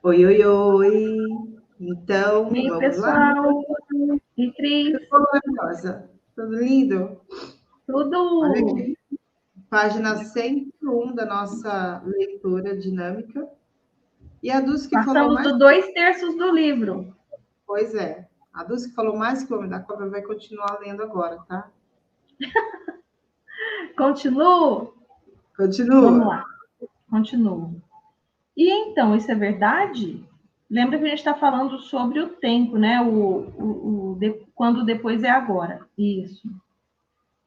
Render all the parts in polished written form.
Oi, oi, oi. Então, E aí, vamos lá? pessoal? E Cris? Tudo maravilhosa. Tudo lindo? Olha Tudo? aqui, página 101 da nossa leitura dinâmica. E a Dulce que falou Passamos mais, do 2/3 do livro. pois é, a Dulce que falou mais que o Homem da Cobra vai continuar lendo agora, tá? Continuo? Vamos Continua. lá, continuo. E então, isso é verdade? Lembra que a gente está falando sobre o tempo, né? Quando depois é agora. Isso.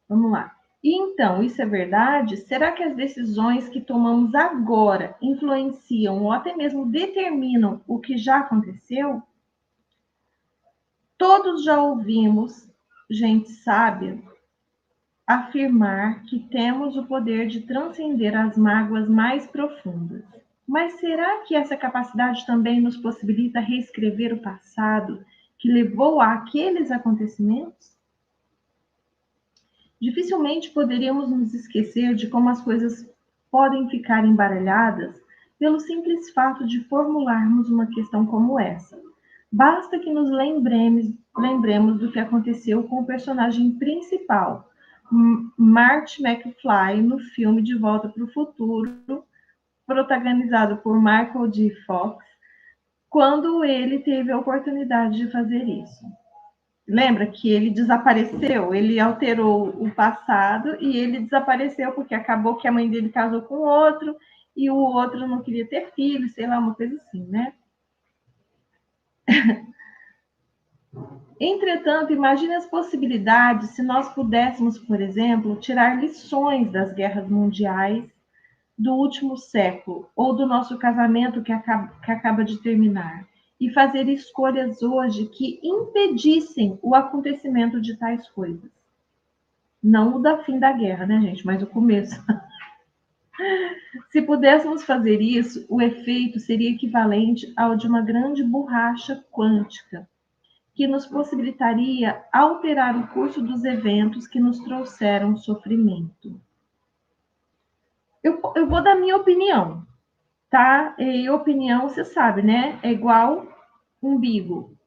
Vamos lá. E então, isso é verdade? Será que as decisões que tomamos agora influenciam ou até mesmo determinam o que já aconteceu? Todos já ouvimos gente sábia afirmar que temos o poder de transcender as mágoas mais profundas. Mas será que essa capacidade também nos possibilita reescrever o passado que levou àqueles acontecimentos? Dificilmente poderíamos nos esquecer de como as coisas podem ficar embaralhadas pelo simples fato de formularmos uma questão como essa. Basta que nos lembremos do que aconteceu com o personagem principal, Marty McFly, no filme De Volta para o Futuro, protagonizado por Michael J. Fox, quando ele teve a oportunidade de fazer isso. Lembra que ele desapareceu, ele alterou o passado e ele desapareceu porque acabou que a mãe dele casou com outro e o outro não queria ter filho, sei lá, uma coisa assim, né? Entretanto, imagine as possibilidades se nós pudéssemos, por exemplo, tirar lições das guerras mundiais do último século ou do nosso casamento que acaba de terminar e fazer escolhas hoje que impedissem o acontecimento de tais coisas. Não o da fim da guerra, né, gente? Mas o começo. Se pudéssemos fazer isso, o efeito seria equivalente ao de uma grande borracha quântica, que nos possibilitaria alterar o curso dos eventos que nos trouxeram sofrimento. Eu vou dar minha opinião, tá? E opinião, você sabe, né? É igual umbigo.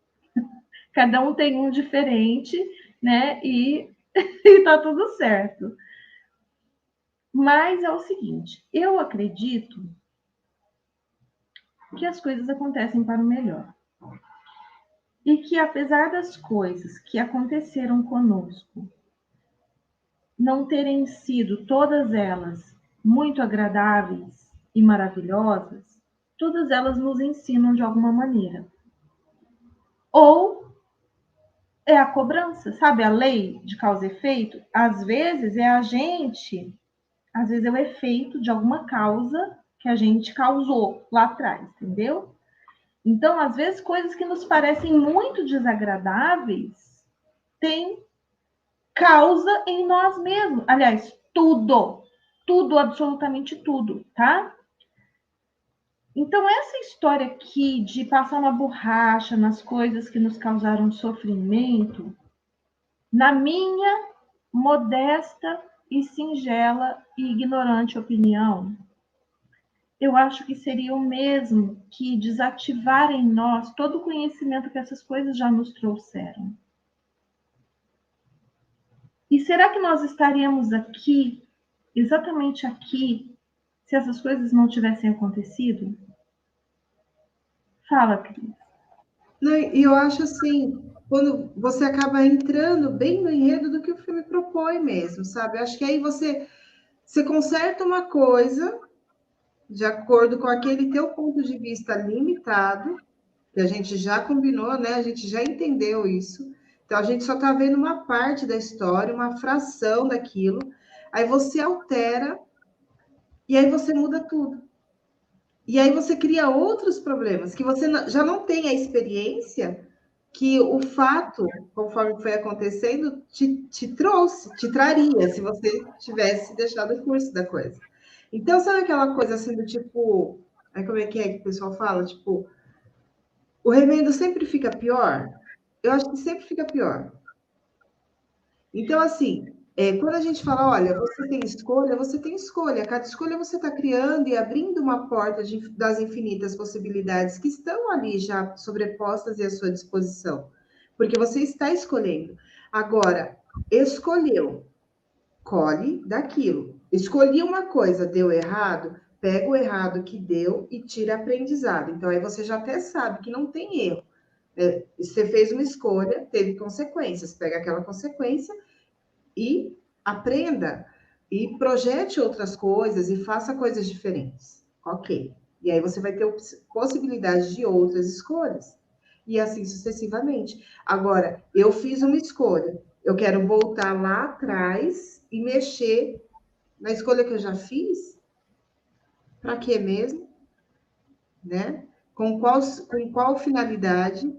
Cada um tem um diferente, né? E tá tudo certo. Mas é o seguinte, eu acredito que as coisas acontecem para o melhor. E que apesar das coisas que aconteceram conosco não terem sido todas elas muito agradáveis e maravilhosas, todas elas nos ensinam de alguma maneira. Ou é a cobrança, sabe? A lei de causa e efeito. Às vezes é a gente, às vezes é o efeito de alguma causa que a gente causou lá atrás, entendeu? Então, às vezes, coisas que nos parecem muito desagradáveis têm causa em nós mesmos. Aliás, tudo, absolutamente tudo, tá? Então, essa história aqui de passar uma borracha nas coisas que nos causaram sofrimento, na minha modesta e singela e ignorante opinião, eu acho que seria o mesmo que desativar em nós todo o conhecimento que essas coisas já nos trouxeram. E será que nós estaríamos aqui, exatamente aqui, se essas coisas não tivessem acontecido? Fala, Cris. Não, e eu acho assim, quando você acaba entrando bem no enredo do que o filme propõe mesmo, sabe? Acho que aí você conserta uma coisa de acordo com aquele teu ponto de vista limitado, que a gente já combinou, né? A gente já entendeu isso. Então a gente só está vendo uma parte da história, uma fração daquilo. Aí você altera e aí você muda tudo. E aí você cria outros problemas que você já não tem a experiência que o fato, conforme foi acontecendo, te trouxe, te traria, se você tivesse deixado o curso da coisa. Então, sabe aquela coisa assim do tipo. Aí como é que o pessoal fala? Tipo, o remendo sempre fica pior? Eu acho que sempre fica pior. Então, assim, Quando a gente fala, olha, você tem escolha, você tem escolha. Cada escolha você está criando e abrindo uma porta das infinitas possibilidades que estão ali já sobrepostas e à sua disposição. Porque você está escolhendo. Agora, escolheu, colhe daquilo. Escolhi uma coisa, deu errado, pega o errado que deu e tira aprendizado. Então, aí você já até sabe que não tem erro. Você fez uma escolha, teve consequências. Pega aquela consequência e aprenda e projete outras coisas e faça coisas diferentes. Ok. E aí você vai ter possibilidade de outras escolhas. E assim sucessivamente. Agora, eu fiz uma escolha. Eu quero voltar lá atrás e mexer na escolha que eu já fiz. Para quê mesmo? Né? Com qual finalidade?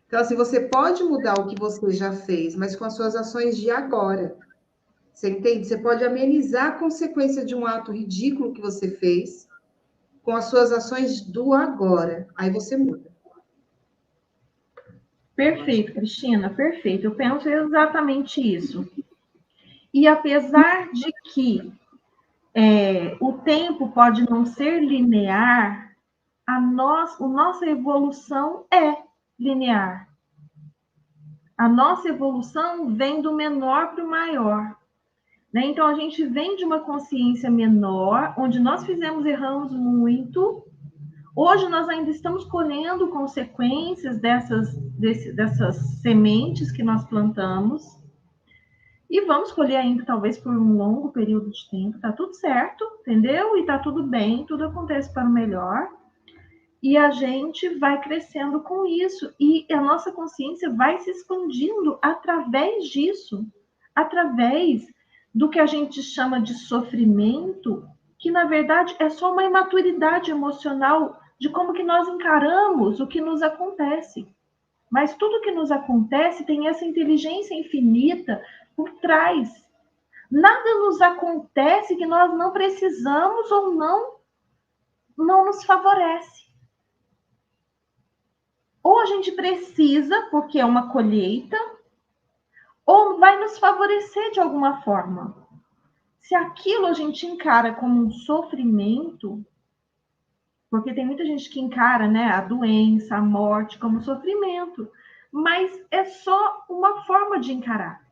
Então, assim, você pode mudar o que você já fez, mas com as suas ações de agora. Você entende? Você pode amenizar a consequência de um ato ridículo que você fez com as suas ações do agora. Aí você muda. Perfeito, Cristina, perfeito. Eu penso exatamente isso. E apesar de que o tempo pode não ser linear, a nossa evolução é linear. A nossa evolução vem do menor para o maior. Né? Então, a gente vem de uma consciência menor, onde nós erramos muito. Hoje, nós ainda estamos colhendo consequências dessas sementes que nós plantamos. E vamos colher ainda, talvez, por um longo período de tempo. Tá tudo certo, entendeu? E tá tudo bem, tudo acontece para o melhor. E a gente vai crescendo com isso. E a nossa consciência vai se expandindo através disso. Através do que a gente chama de sofrimento, que, na verdade, é só uma imaturidade emocional de como que nós encaramos o que nos acontece. Mas tudo que nos acontece tem essa inteligência infinita por trás. Nada nos acontece que nós não precisamos ou não nos favorece. Ou a gente precisa, porque é uma colheita, ou vai nos favorecer de alguma forma. Se aquilo a gente encara como um sofrimento, porque tem muita gente que encara, né, a doença, a morte como sofrimento, mas é só uma forma de encarar.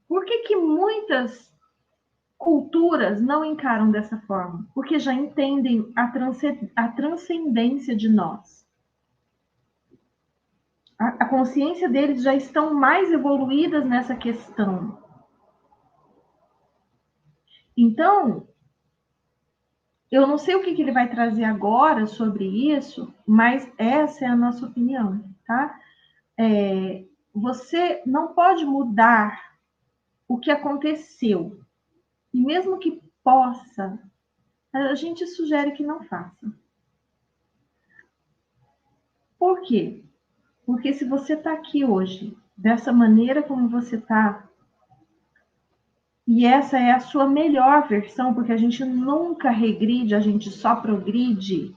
Por que muitas culturas não encaram dessa forma? Porque já entendem a transcendência de nós. A consciência deles já estão mais evoluídas nessa questão. Então, eu não sei o que ele vai trazer agora sobre isso, mas essa é a nossa opinião, tá? Você não pode mudar o que aconteceu. E mesmo que possa, a gente sugere que não faça. Por quê? Porque se você está aqui hoje, dessa maneira como você está, e essa é a sua melhor versão, porque a gente nunca regride, a gente só progride,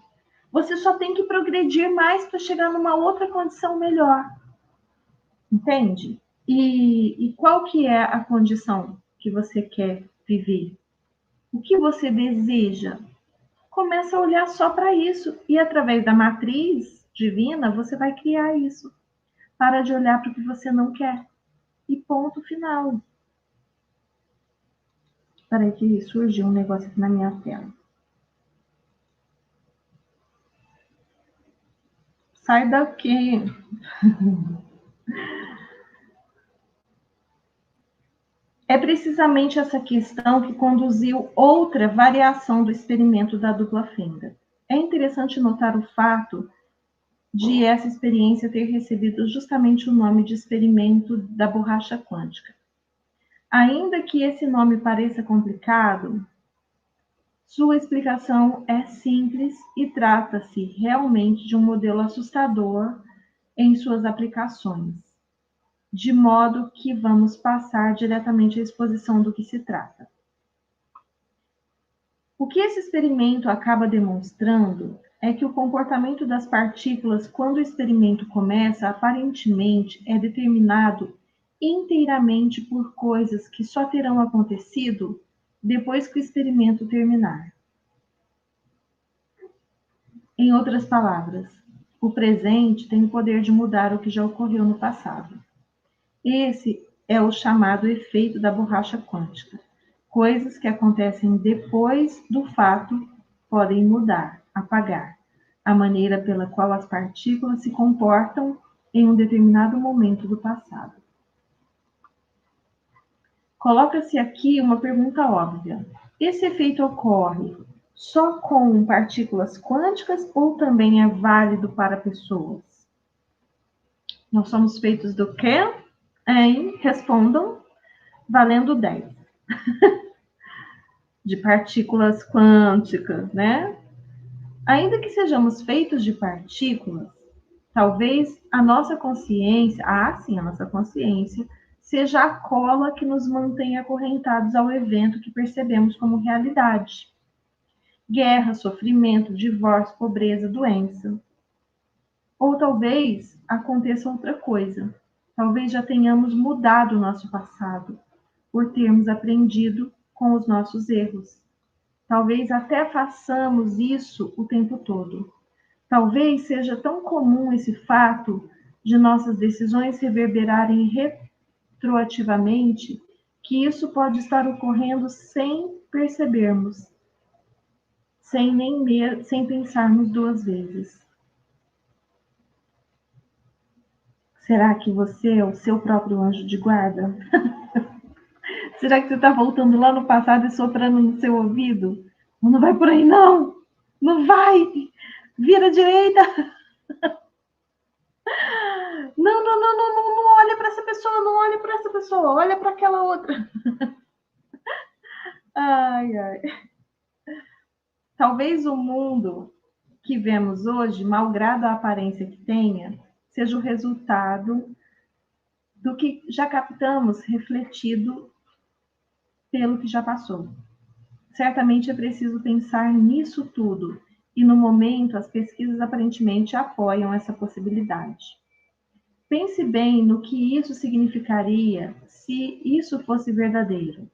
você só tem que progredir mais para chegar numa outra condição melhor. Entende? E qual que é a condição que você quer viver? O que você deseja? Começa a olhar só para isso. E através da matriz divina, você vai criar isso. Para de olhar para o que você não quer. E ponto final. Espera aí que surgiu um negócio aqui na minha tela. Sai daqui. É precisamente essa questão que conduziu outra variação do experimento da dupla fenda. É interessante notar o fato de essa experiência ter recebido justamente o nome de experimento da borracha quântica. Ainda que esse nome pareça complicado, sua explicação é simples e trata-se realmente de um modelo assustador em suas aplicações, de modo que vamos passar diretamente à exposição do que se trata. O que esse experimento acaba demonstrando é que o comportamento das partículas quando o experimento começa, aparentemente, é determinado inteiramente por coisas que só terão acontecido depois que o experimento terminar. Em outras palavras, o presente tem o poder de mudar o que já ocorreu no passado. Esse é o chamado efeito da borracha quântica. Coisas que acontecem depois do fato podem mudar, apagar a maneira pela qual as partículas se comportam em um determinado momento do passado. Coloca-se aqui uma pergunta óbvia. Esse efeito ocorre só com partículas quânticas ou também é válido para pessoas? Nós somos feitos do quê? Respondam, valendo 10. De partículas quânticas, né? Ainda que sejamos feitos de partículas, talvez a nossa consciência, sim, a nossa consciência, seja a cola que nos mantém acorrentados ao evento que percebemos como realidade. Guerra, sofrimento, divórcio, pobreza, doença. Ou talvez aconteça outra coisa. Talvez já tenhamos mudado o nosso passado, por termos aprendido com os nossos erros. Talvez até façamos isso o tempo todo. Talvez seja tão comum esse fato de nossas decisões reverberarem retroativamente que isso pode estar ocorrendo sem percebermos, sem pensarmos duas vezes. Será que você é o seu próprio anjo de guarda? Será que você está voltando lá no passado e soprando no seu ouvido? Não vai por aí, não! Não vai! Vira à direita! Não olha para essa pessoa, não olha para essa pessoa, olha para aquela outra. Ai, ai. Talvez o mundo que vemos hoje, malgrado a aparência que tenha, seja o resultado do que já captamos refletido pelo que já passou. Certamente é preciso pensar nisso tudo, e no momento as pesquisas aparentemente apoiam essa possibilidade. Pense bem no que isso significaria se isso fosse verdadeiro.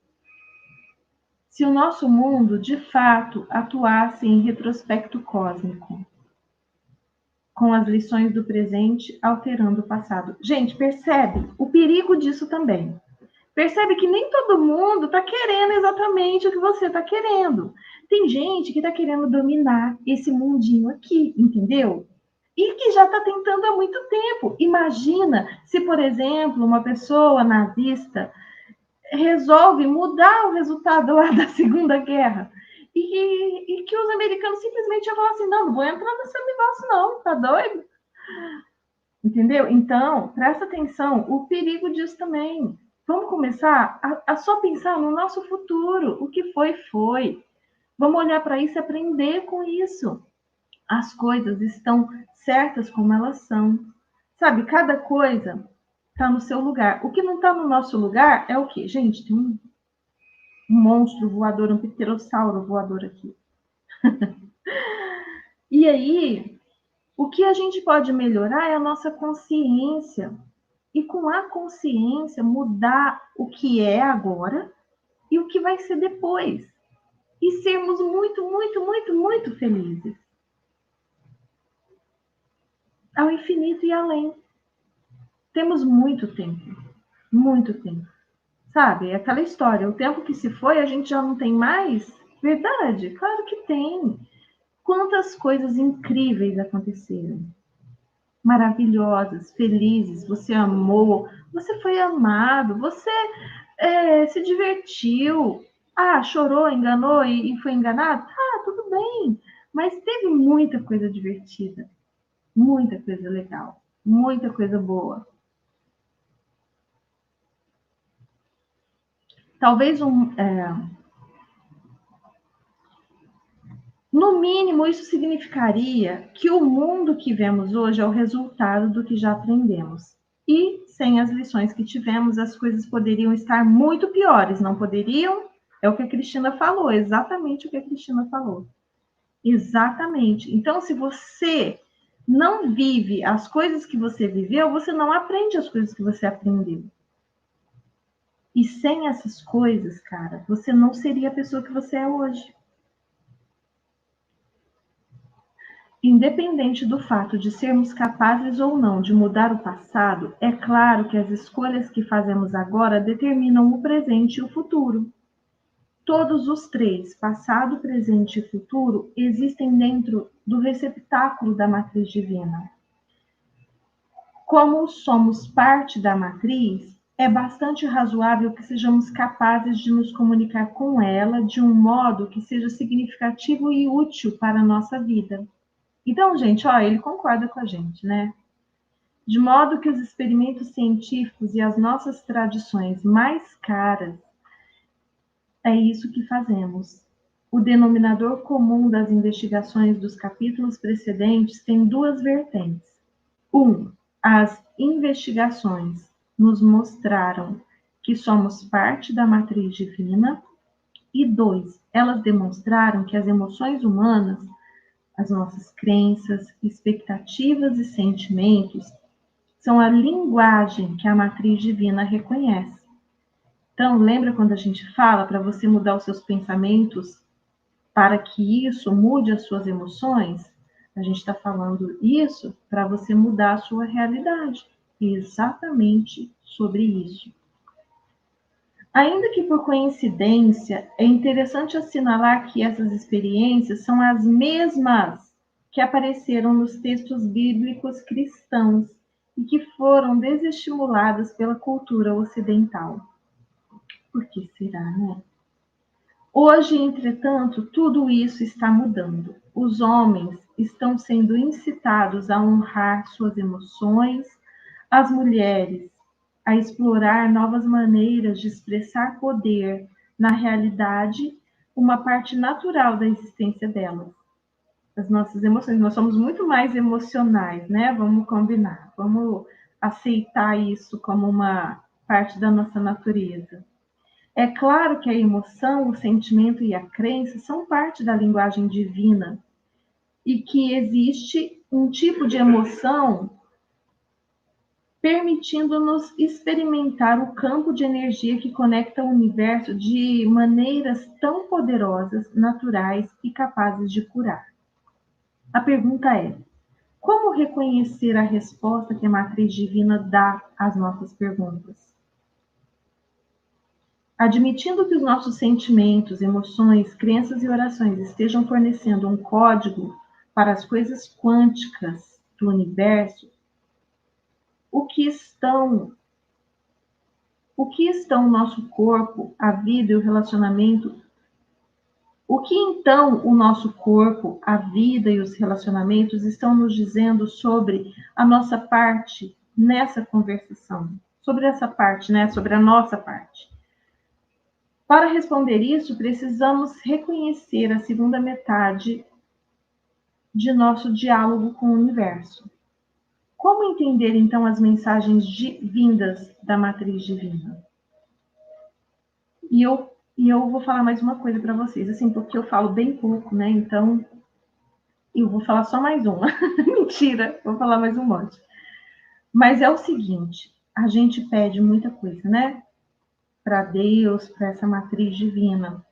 Se o nosso mundo, de fato, atuasse em retrospecto cósmico, com as lições do presente alterando o passado. Gente, percebe o perigo disso também. Percebe que nem todo mundo está querendo exatamente o que você está querendo. Tem gente que está querendo dominar esse mundinho aqui, entendeu? E que já está tentando há muito tempo. Imagina se, por exemplo, uma pessoa nazista resolve mudar o resultado lá da Segunda Guerra e que os americanos simplesmente iam falar assim, não vou entrar nesse negócio não, tá doido? Entendeu? Então, presta atenção, o perigo disso também. Vamos começar a só pensar no nosso futuro, o que foi, foi. Vamos olhar para isso e aprender com isso. As coisas estão certas como elas são. Sabe, cada coisa está no seu lugar. O que não está no nosso lugar é o quê? Gente, tem um monstro voador, um pterossauro voador aqui. E aí, o que a gente pode melhorar é a nossa consciência. E com a consciência, mudar o que é agora e o que vai ser depois. E sermos muito, muito, muito, muito felizes. Ao infinito e além. Temos muito tempo. Muito tempo. Sabe, é aquela história, o tempo que se foi, a gente já não tem mais? Verdade, claro que tem. Quantas coisas incríveis aconteceram. Maravilhosas, felizes, você amou, você foi amado, você se divertiu. Chorou, enganou e foi enganado? Tudo bem. Mas teve muita coisa divertida, muita coisa legal, muita coisa boa. Talvez no mínimo, isso significaria que o mundo que vemos hoje é o resultado do que já aprendemos. E, sem as lições que tivemos, as coisas poderiam estar muito piores, não poderiam? É o que a Cristina falou, exatamente o que a Cristina falou. Exatamente. Então, se você não vive as coisas que você viveu, você não aprende as coisas que você aprendeu. E sem essas coisas, cara, você não seria a pessoa que você é hoje. Independente do fato de sermos capazes ou não de mudar o passado, é claro que as escolhas que fazemos agora determinam o presente e o futuro. Todos os três, passado, presente e futuro, existem dentro do receptáculo da matriz divina. Como somos parte da matriz, é bastante razoável que sejamos capazes de nos comunicar com ela de um modo que seja significativo e útil para a nossa vida. Então, gente, ó, ele concorda com a gente, né? De modo que os experimentos científicos e as nossas tradições mais caras, é isso que fazemos. O denominador comum das investigações dos capítulos precedentes tem duas vertentes. As investigações nos mostraram que somos parte da matriz divina. E 2, elas demonstraram que as emoções humanas, as nossas crenças, expectativas e sentimentos são a linguagem que a matriz divina reconhece. Então, lembra quando a gente fala para você mudar os seus pensamentos para que isso mude as suas emoções? A gente está falando isso para você mudar a sua realidade. Exatamente sobre isso. Ainda que por coincidência, é interessante assinalar que essas experiências são as mesmas que apareceram nos textos bíblicos cristãos e que foram desestimuladas pela cultura ocidental. Por que será, né? Hoje, entretanto, tudo isso está mudando. Os homens estão sendo incitados a honrar suas emoções, as mulheres a explorar novas maneiras de expressar poder na realidade, uma parte natural da existência delas. As nossas emoções, nós somos muito mais emocionais, né? Vamos combinar, vamos aceitar isso como uma parte da nossa natureza. É claro que a emoção, o sentimento e a crença são parte da linguagem divina e que existe um tipo de emoção permitindo-nos experimentar o campo de energia que conecta o universo de maneiras tão poderosas, naturais e capazes de curar. A pergunta é: como reconhecer a resposta que a matriz divina dá às nossas perguntas? Admitindo que os nossos sentimentos, emoções, crenças e orações estejam fornecendo um código para as coisas quânticas do universo, o que estão o nosso corpo, a vida e o relacionamento? O que então o nosso corpo, a vida e os relacionamentos estão nos dizendo sobre a nossa parte nessa conversação? Sobre essa parte, né? Sobre a nossa parte. Para responder isso, precisamos reconhecer a segunda metade de nosso diálogo com o universo. Como entender, então, as mensagens vindas da matriz divina? E eu vou falar mais uma coisa para vocês, assim, porque eu falo bem pouco, né? Então, eu vou falar só mais uma. Mentira, vou falar mais um monte. Mas é o seguinte, a gente pede muita coisa, né? Para Deus, para essa matriz divina.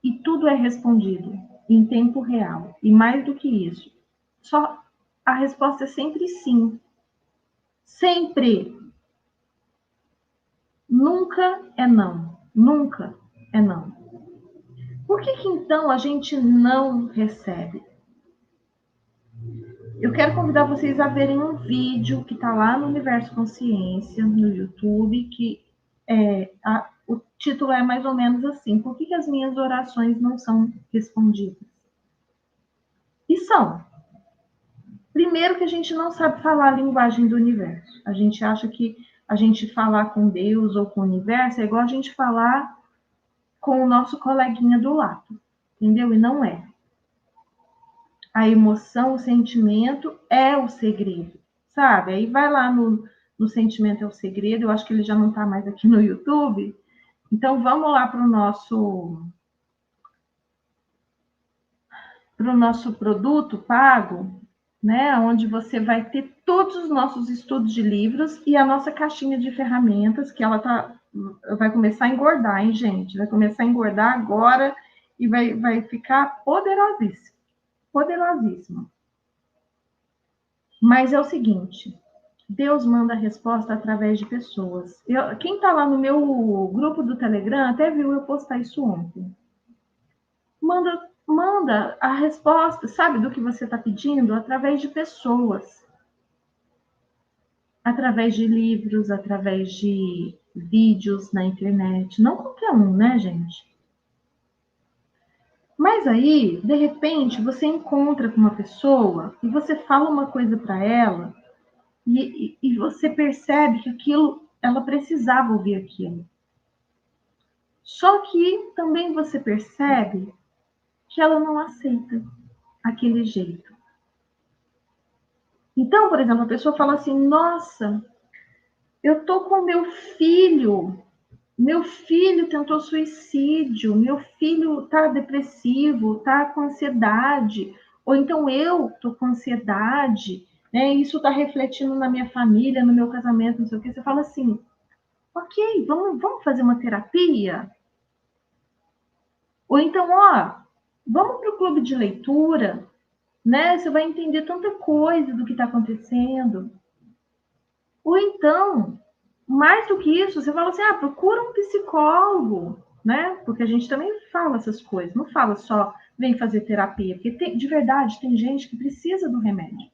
E tudo é respondido em tempo real. E mais do que isso, só a resposta é sempre sim. Sempre. Nunca é não. Nunca é não. Por que então a gente não recebe? Eu quero convidar vocês a verem um vídeo que está lá no Universo Consciência, no YouTube, que o título é mais ou menos assim: por que as minhas orações não são respondidas? E são. Primeiro que a gente não sabe falar a linguagem do universo. A gente acha que a gente falar com Deus ou com o universo é igual a gente falar com o nosso coleguinha do lado, entendeu? E não é. A emoção, o sentimento é o segredo, sabe? Aí vai lá no Sentimento é o Segredo, eu acho que ele já não está mais aqui no YouTube. Então vamos lá para o nosso produto pago, né? Onde você vai ter todos os nossos estudos de livros e a nossa caixinha de ferramentas, que vai começar a engordar, hein, gente? Vai começar a engordar agora e vai ficar poderosíssima. Poderosíssima. Mas é o seguinte, Deus manda a resposta através de pessoas. Quem está lá no meu grupo do Telegram até viu eu postar isso ontem. Manda a resposta, sabe, do que você está pedindo, através de pessoas. Através de livros, através de vídeos na internet. Não qualquer um, né, gente? Mas aí, de repente, você encontra com uma pessoa e você fala uma coisa para ela e você percebe que ela precisava ouvir aquilo. Só que também você percebe que ela não aceita aquele jeito. Então, por exemplo, a pessoa fala assim, nossa, eu tô com meu filho tentou suicídio, meu filho tá depressivo, tá com ansiedade, ou então eu tô com ansiedade, né? Isso tá refletindo na minha família, no meu casamento, não sei o que. Você fala assim, ok, vamos fazer uma terapia? Ou então, vamos para o clube de leitura, né? Você vai entender tanta coisa do que está acontecendo. Ou então, mais do que isso, você fala assim, procura um psicólogo, né? Porque a gente também fala essas coisas, não fala só vem fazer terapia, porque de verdade tem gente que precisa do remédio.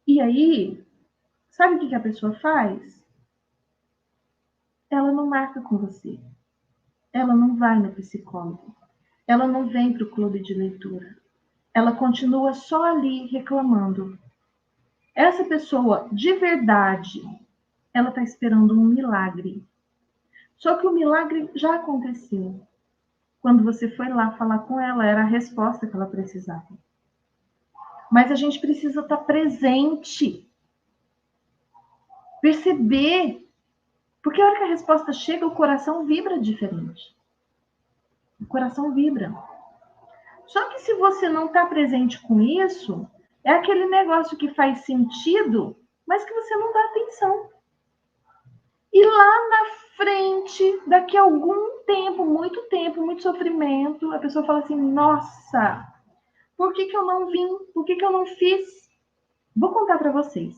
E aí, sabe o que a pessoa faz? Ela não marca com você. Ela não vai no psicólogo. Ela não vem para o clube de leitura. Ela continua só ali reclamando. Essa pessoa, de verdade, ela está esperando um milagre. Só que o milagre já aconteceu. Quando você foi lá falar com ela, era a resposta que ela precisava. Mas a gente precisa estar presente. Perceber. Porque a hora que a resposta chega, o coração vibra diferente. O coração vibra. Só que se você não está presente com isso, é aquele negócio que faz sentido, mas que você não dá atenção. E lá na frente, daqui a algum tempo, muito sofrimento, a pessoa fala assim, nossa, por que eu não vim? Por que eu não fiz? Vou contar para vocês.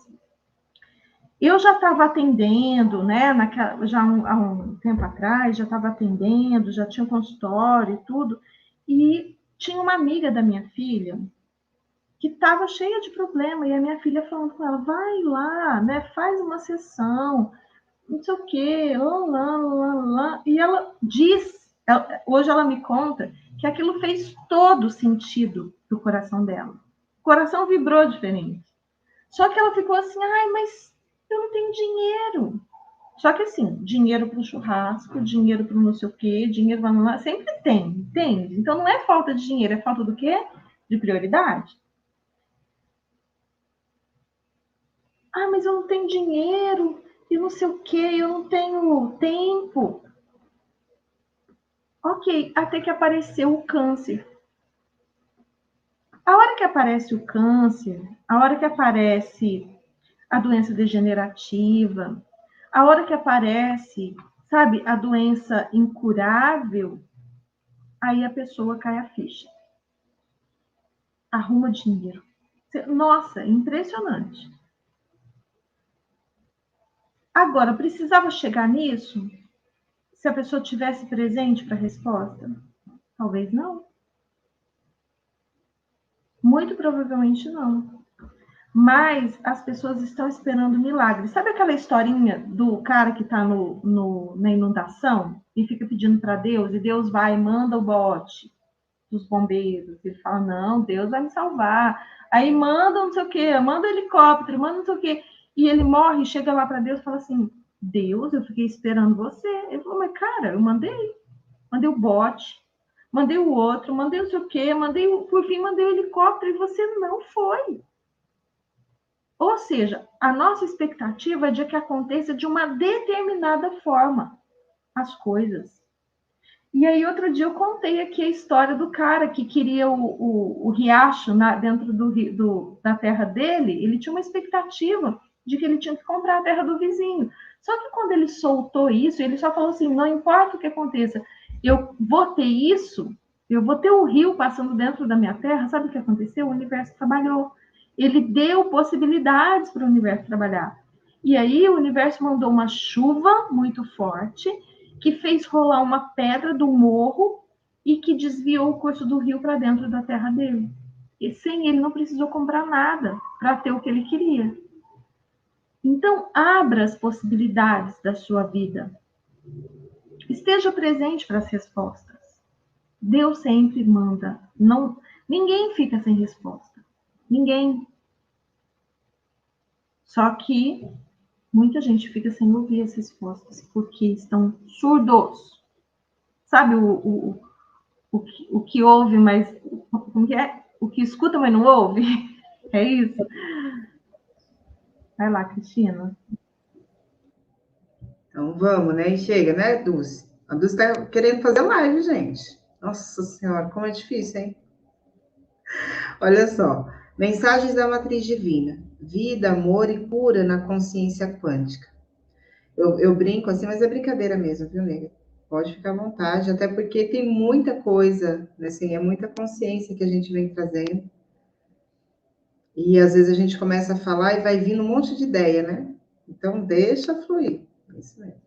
Eu já estava atendendo, né? Há um tempo atrás, já estava atendendo, já tinha um consultório e tudo. E tinha uma amiga da minha filha que estava cheia de problema. E a minha filha falando com ela, vai lá, né? Faz uma sessão, não sei o quê, lá. E ela hoje ela me conta que aquilo fez todo sentido pro coração dela. O coração vibrou diferente. Só que ela ficou assim, mas eu não tenho dinheiro. Só que assim, dinheiro para o churrasco, dinheiro para não sei o quê, dinheiro para lá, sempre tem, entende? Então não é falta de dinheiro, é falta do quê? De prioridade. Mas eu não tenho dinheiro, e não sei o quê, eu não tenho tempo. Ok, até que apareceu o câncer. A hora que aparece o câncer, a hora que aparece a doença degenerativa, a hora que aparece, sabe, a doença incurável, aí a pessoa cai a ficha. Arruma dinheiro. Nossa, impressionante. Agora, precisava chegar nisso? Se a pessoa tivesse presente para a resposta? Talvez não. Muito provavelmente não. Mas as pessoas estão esperando milagre. Sabe aquela historinha do cara que está na inundação e fica pedindo para Deus, e Deus vai e manda o bote dos bombeiros? Ele fala, não, Deus vai me salvar. Aí manda não sei o quê, manda helicóptero, manda não sei o quê. E ele morre, chega lá para Deus e fala assim, Deus, eu fiquei esperando você. Ele falou, mas cara, eu mandei o bote, mandei o outro, mandei não sei o quê, por fim mandei o helicóptero e você não foi. Ou seja, a nossa expectativa é de que aconteça de uma determinada forma as coisas. E aí, outro dia, eu contei aqui a história do cara que queria o riacho dentro da terra dele. Ele tinha uma expectativa de que ele tinha que comprar a terra do vizinho. Só que quando ele soltou isso, ele só falou assim: não importa o que aconteça, eu vou ter isso, eu vou ter o rio passando dentro da minha terra. Sabe o que aconteceu? O universo trabalhou. Ele deu possibilidades para o universo trabalhar. E aí, o universo mandou uma chuva muito forte que fez rolar uma pedra do morro e que desviou o curso do rio para dentro da terra dele. E sem ele não precisou comprar nada para ter o que ele queria. Então, abra as possibilidades da sua vida. Esteja presente para as respostas. Deus sempre manda. Não, ninguém fica sem resposta. Ninguém. Só que muita gente fica sem ouvir as respostas porque estão surdos. Sabe o que ouve, mas como que é? O que escuta, mas não ouve? É isso? Vai lá, Cristina. Então vamos, né? E chega, né, Dulce? A Dulce tá querendo fazer live, gente. Nossa Senhora, como é difícil, hein? Olha só. Mensagens da matriz divina. Vida, amor e cura na consciência quântica. Eu brinco assim, mas é brincadeira mesmo, viu, nega? Pode ficar à vontade, até porque tem muita coisa, né, assim, é muita consciência que a gente vem trazendo. E às vezes a gente começa a falar e vai vindo um monte de ideia, né? Então deixa fluir. É isso mesmo.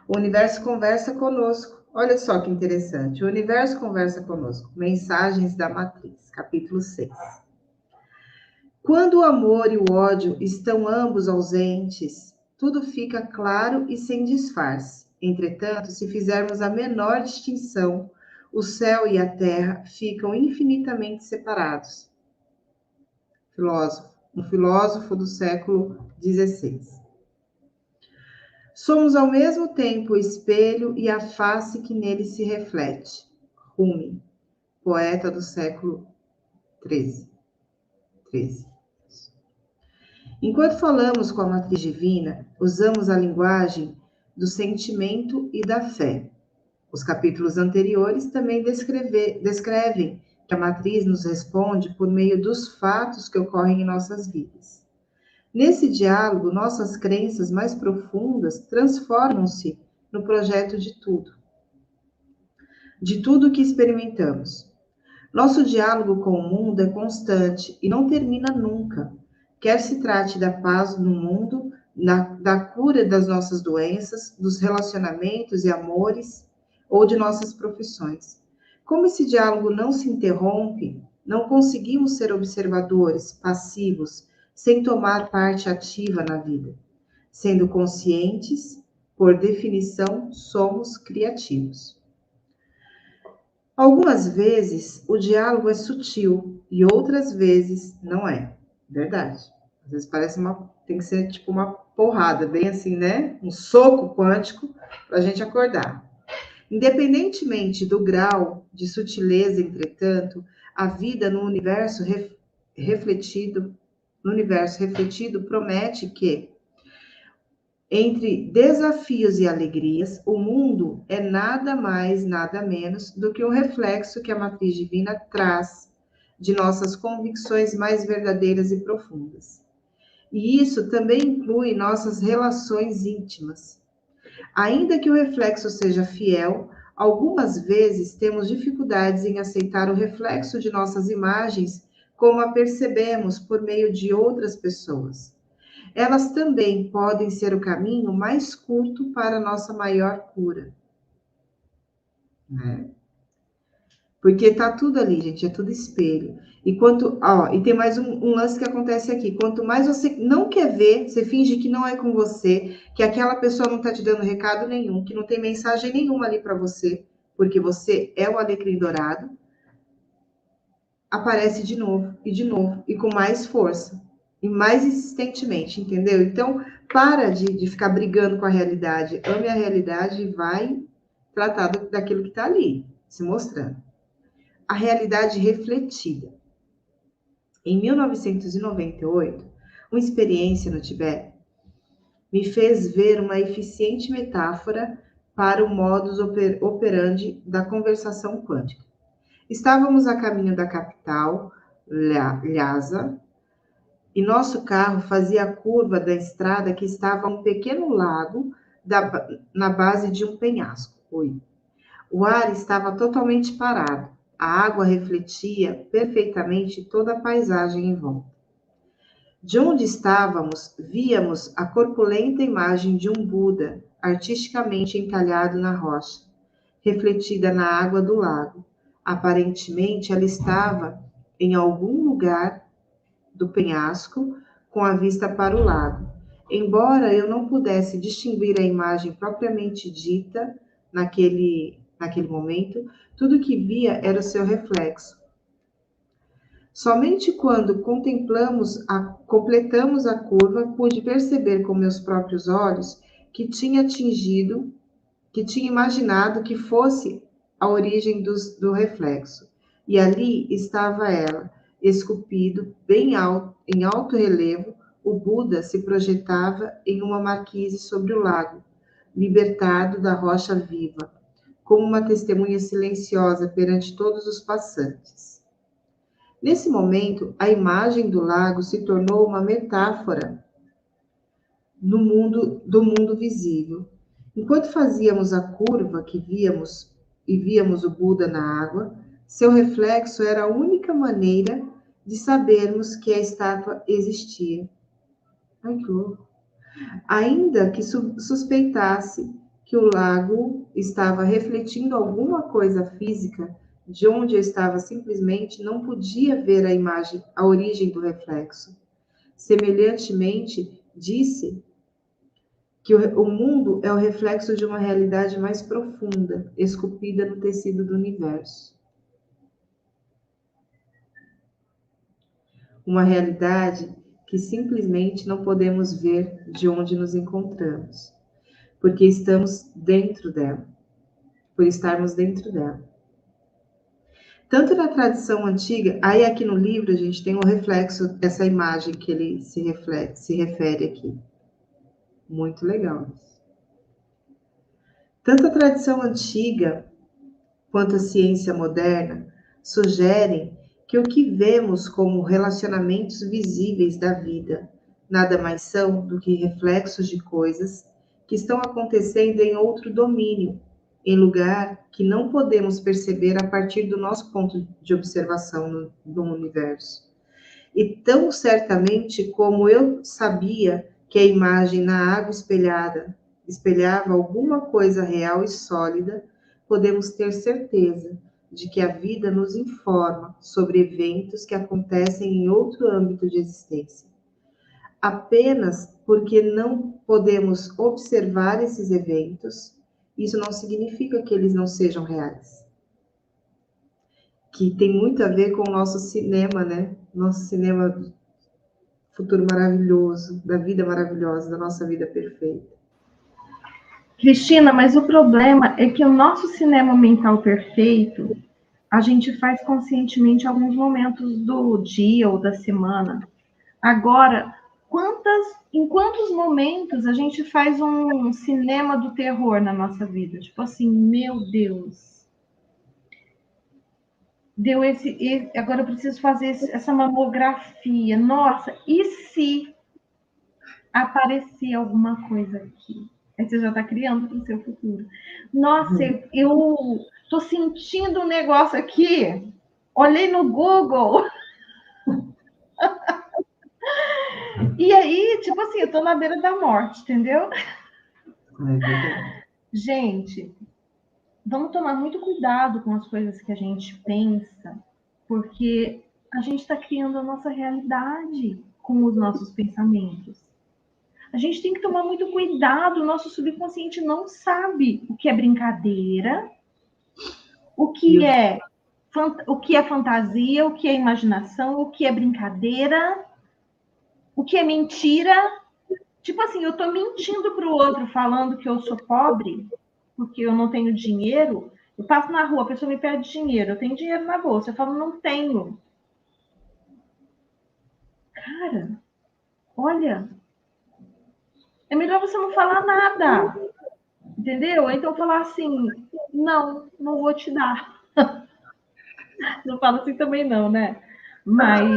O universo conversa conosco. Olha só que interessante. O universo conversa conosco. Mensagens da matriz, capítulo 6. Quando o amor e o ódio estão ambos ausentes, tudo fica claro e sem disfarce. Entretanto, se fizermos a menor distinção, o céu e a terra ficam infinitamente separados. Um filósofo do século XVI. Somos ao mesmo tempo o espelho e a face que nele se reflete. Rumi, poeta do século XIII. Enquanto falamos com a matriz divina, usamos a linguagem do sentimento e da fé. Os capítulos anteriores também descrevem que a matriz nos responde por meio dos fatos que ocorrem em nossas vidas. Nesse diálogo, nossas crenças mais profundas transformam-se no projeto de tudo que experimentamos. Nosso diálogo com o mundo é constante e não termina nunca, quer se trate da paz no mundo, da cura das nossas doenças, dos relacionamentos e amores ou de nossas profissões. Como esse diálogo não se interrompe, não conseguimos ser observadores, passivos, sem tomar parte ativa na vida. Sendo conscientes, por definição, somos criativos. Algumas vezes o diálogo é sutil e outras vezes não é. Verdade. Às vezes tem que ser tipo uma porrada, bem assim, né? Um soco quântico para a gente acordar. Independentemente do grau de sutileza, entretanto, a vida no universo refletido promete que, entre desafios e alegrias, o mundo é nada mais, nada menos do que um reflexo que a matriz divina traz de nossas convicções mais verdadeiras e profundas. E isso também inclui nossas relações íntimas. Ainda que o reflexo seja fiel, algumas vezes temos dificuldades em aceitar o reflexo de nossas imagens como a percebemos por meio de outras pessoas. Elas também podem ser o caminho mais curto para a nossa maior cura. Né? Porque tá tudo ali, gente, é tudo espelho. E e tem mais um lance que acontece aqui. Quanto mais você não quer ver, você finge que não é com você, que aquela pessoa não tá te dando recado nenhum, que não tem mensagem nenhuma ali para você, porque você é o alecrim dourado, aparece de novo, e com mais força, e mais insistentemente, entendeu? Então, para de ficar brigando com a realidade, ame a realidade e vai tratar daquilo que está ali, se mostrando. A realidade refletida. Em 1998, uma experiência no Tibete me fez ver uma eficiente metáfora para o modus operandi da conversação quântica. Estávamos a caminho da capital, Lhasa, e nosso carro fazia a curva da estrada que estava a um pequeno lago na base de um penhasco. O ar estava totalmente parado. A água refletia perfeitamente toda a paisagem em volta. De onde estávamos, víamos a corpulenta imagem de um Buda, artisticamente entalhado na rocha, refletida na água do lago. Aparentemente, ela estava em algum lugar do penhasco, com a vista para o lago. Embora eu não pudesse distinguir a imagem propriamente dita naquele momento, tudo que via era o seu reflexo. Somente quando completamos a curva, pude perceber com meus próprios olhos que tinha imaginado que fosse a origem do reflexo. E ali estava ela, esculpido bem alto, em alto relevo, o Buda se projetava em uma marquise sobre o lago, libertado da rocha viva, como uma testemunha silenciosa perante todos os passantes. Nesse momento, a imagem do lago se tornou uma metáfora do mundo visível. Enquanto fazíamos a curva que víamos o Buda na água, seu reflexo era a única maneira de sabermos que a estátua existia. Ai, que louco. Ainda que suspeitasse que o lago estava refletindo alguma coisa física, de onde eu estava simplesmente não podia ver a origem do reflexo. Semelhantemente, disse que o mundo é o reflexo de uma realidade mais profunda, esculpida no tecido do universo. Uma realidade que simplesmente não podemos ver de onde nos encontramos, porque estamos dentro dela, por estarmos dentro dela. Tanto na tradição antiga, aí aqui no livro a gente tem um reflexo dessa imagem que ele se refere aqui. Muito legal. Tanto a tradição antiga quanto a ciência moderna sugerem que o que vemos como relacionamentos visíveis da vida nada mais são do que reflexos de coisas que estão acontecendo em outro domínio, em lugar que não podemos perceber a partir do nosso ponto de observação no universo. E tão certamente como eu sabia que a imagem na água espelhava alguma coisa real e sólida, podemos ter certeza de que a vida nos informa sobre eventos que acontecem em outro âmbito de existência. Apenas porque não podemos observar esses eventos, isso não significa que eles não sejam reais. Que tem muito a ver com o nosso cinema, né? Nosso cinema futuro maravilhoso, da vida maravilhosa, da nossa vida perfeita. Cristina, mas o problema é que o nosso cinema mental perfeito, a gente faz conscientemente em alguns momentos do dia ou da semana. Agora, em quantos momentos a gente faz um cinema do terror na nossa vida? Tipo assim, meu Deus. Agora eu preciso fazer essa mamografia. Nossa, e se aparecer alguma coisa aqui? Aí você já está criando para o seu futuro. Nossa, eu tô sentindo um negócio aqui. Olhei no Google. E aí, tipo assim, eu tô na beira da morte, entendeu? Gente, vamos tomar muito cuidado com as coisas que a gente pensa, porque a gente está criando a nossa realidade com os nossos pensamentos. A gente tem que tomar muito cuidado, o nosso subconsciente não sabe o que é brincadeira, o que é fantasia, o que é imaginação, o que é brincadeira, o que é mentira. Tipo assim, eu tô mentindo pro outro falando que eu sou pobre, porque eu não tenho dinheiro. Eu passo na rua, a pessoa me pede dinheiro, eu tenho dinheiro na bolsa, eu falo, não tenho. Cara, olha, é melhor você não falar nada. Entendeu? Então falar assim, não vou te dar. Não falo assim também não, né? Mas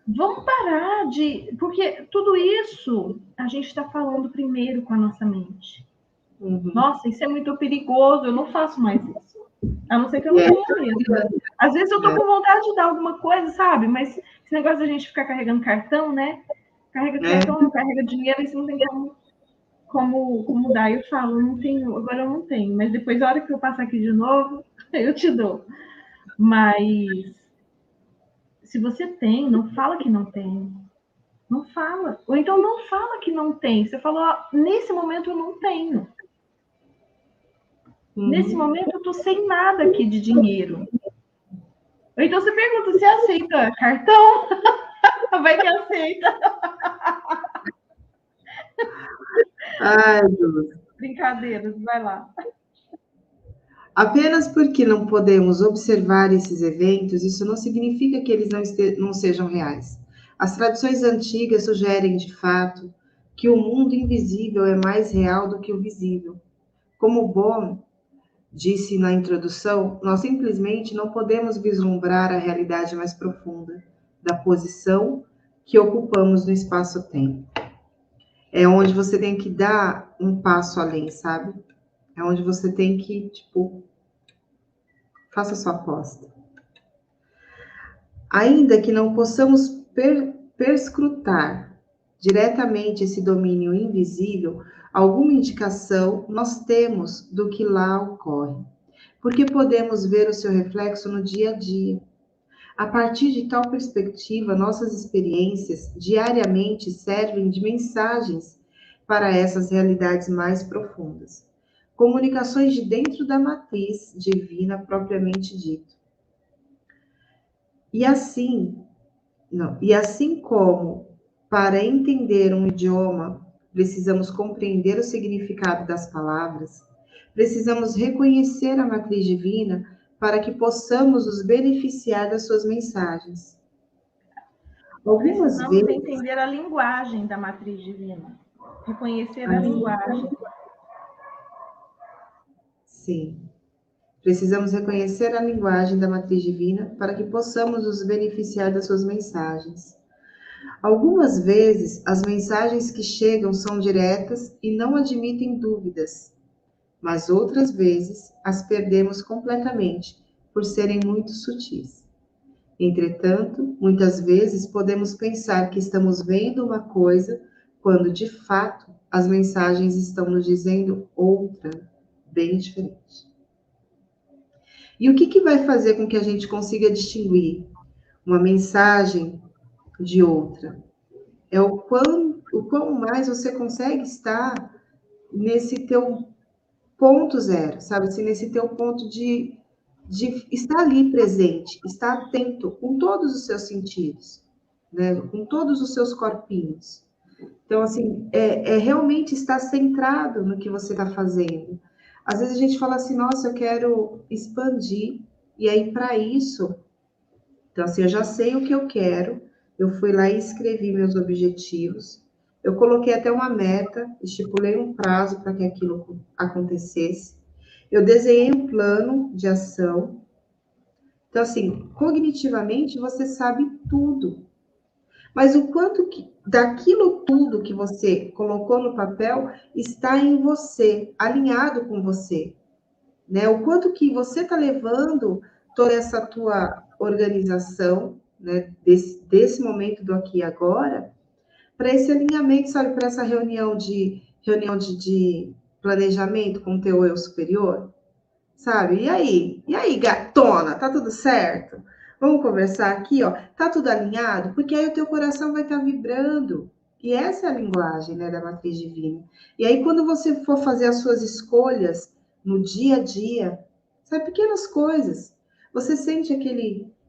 vamos parar de... Porque tudo isso a gente está falando primeiro com a nossa mente. Uhum. Nossa, isso é muito perigoso, eu não faço mais isso. A não ser que eu não tenha mesmo. Às vezes eu tô com vontade de dar alguma coisa, sabe? Mas esse negócio da gente ficar carregando cartão, né? Carrega cartão, não carrega dinheiro, isso não tem como dar. Eu falo, não tenho, agora eu não tenho. Mas depois, a hora que eu passar aqui de novo, eu te dou. Mas se você tem, não fala que não tem. Não fala. Ou então não fala que não tem. Você falou, nesse momento eu não tenho. Nesse momento eu tô sem nada aqui de dinheiro. Ou então você pergunta, você aceita cartão? Vai que aceita. Ai, Deus. Brincadeiras, vai lá. Apenas porque não podemos observar esses eventos, isso não significa que eles não sejam reais. As tradições antigas sugerem, de fato, que o mundo invisível é mais real do que o visível. Como Bohm disse na introdução, nós simplesmente não podemos vislumbrar a realidade mais profunda da posição que ocupamos no espaço-tempo. É onde você tem que dar um passo além, sabe? É onde você tem que, tipo, faça sua aposta. Ainda que não possamos perscrutar diretamente esse domínio invisível, alguma indicação nós temos do que lá ocorre, porque podemos ver o seu reflexo no dia a dia. A partir de tal perspectiva, nossas experiências diariamente servem de mensagens para essas realidades mais profundas. Comunicações de dentro da matriz divina propriamente dito. E assim, e assim como para entender um idioma precisamos compreender o significado das palavras, precisamos reconhecer a matriz divina para que possamos nos beneficiar das suas mensagens. Algumas Precisamos vezes, entender a linguagem da matriz divina. Reconhecer a linguagem. sim, precisamos reconhecer a linguagem da matriz divina para que possamos nos beneficiar das suas mensagens. Algumas vezes, as mensagens que chegam são diretas e não admitem dúvidas, mas outras vezes as perdemos completamente por serem muito sutis. Entretanto, muitas vezes podemos pensar que estamos vendo uma coisa quando, de fato, as mensagens estão nos dizendo outra, bem diferente. E o que vai fazer com que a gente consiga distinguir uma mensagem de outra? É o quão mais você consegue estar nesse teu ponto zero, sabe? Assim, nesse teu ponto de estar ali presente, estar atento com todos os seus sentidos, né? Com todos os seus corpinhos. Então, assim, é realmente estar centrado no que você está fazendo. Às vezes a gente fala assim, nossa, eu quero expandir, e aí para isso, então assim, eu já sei o que eu quero, eu fui lá e escrevi meus objetivos, eu coloquei até uma meta, estipulei um prazo para que aquilo acontecesse, eu desenhei um plano de ação. Então, assim, cognitivamente você sabe tudo. Mas o quanto que daquilo tudo que você colocou no papel está em você, alinhado com você, né? O quanto que você está levando toda essa tua organização, né? Desse momento do aqui e agora, para esse alinhamento, sabe? Para essa reunião de planejamento com o teu eu superior. Sabe? E aí, gatona, tá tudo certo? Vamos conversar aqui, ó. Tá tudo alinhado? Porque aí o teu coração vai estar vibrando. E essa é a linguagem, né, da matriz divina. E aí, quando você for fazer as suas escolhas no dia a dia, sabe, pequenas coisas. Você sente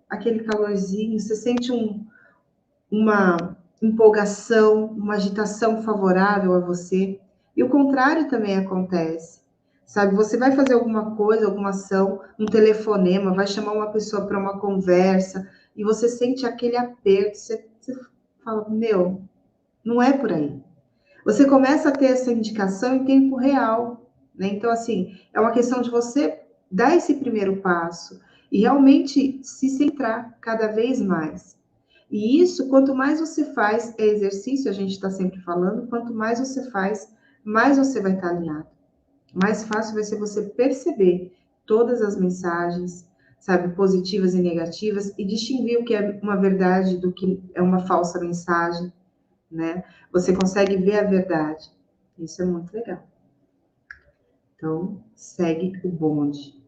aquele calorzinho, você sente uma empolgação, uma agitação favorável a você. E o contrário também acontece. Sabe, você vai fazer alguma coisa, alguma ação, um telefonema, vai chamar uma pessoa para uma conversa, e você sente aquele aperto, você fala, meu, não é por aí. Você começa a ter essa indicação em tempo real. né? Então, assim, é uma questão de você dar esse primeiro passo e realmente se centrar cada vez mais. E isso, quanto mais você faz, é exercício, a gente está sempre falando, quanto mais você faz, mais você vai estar alinhado. Mais fácil vai ser você perceber todas as mensagens, sabe, positivas e negativas, e distinguir o que é uma verdade do que é uma falsa mensagem, né? Você consegue ver a verdade. Isso é muito legal. Então, segue o bonde.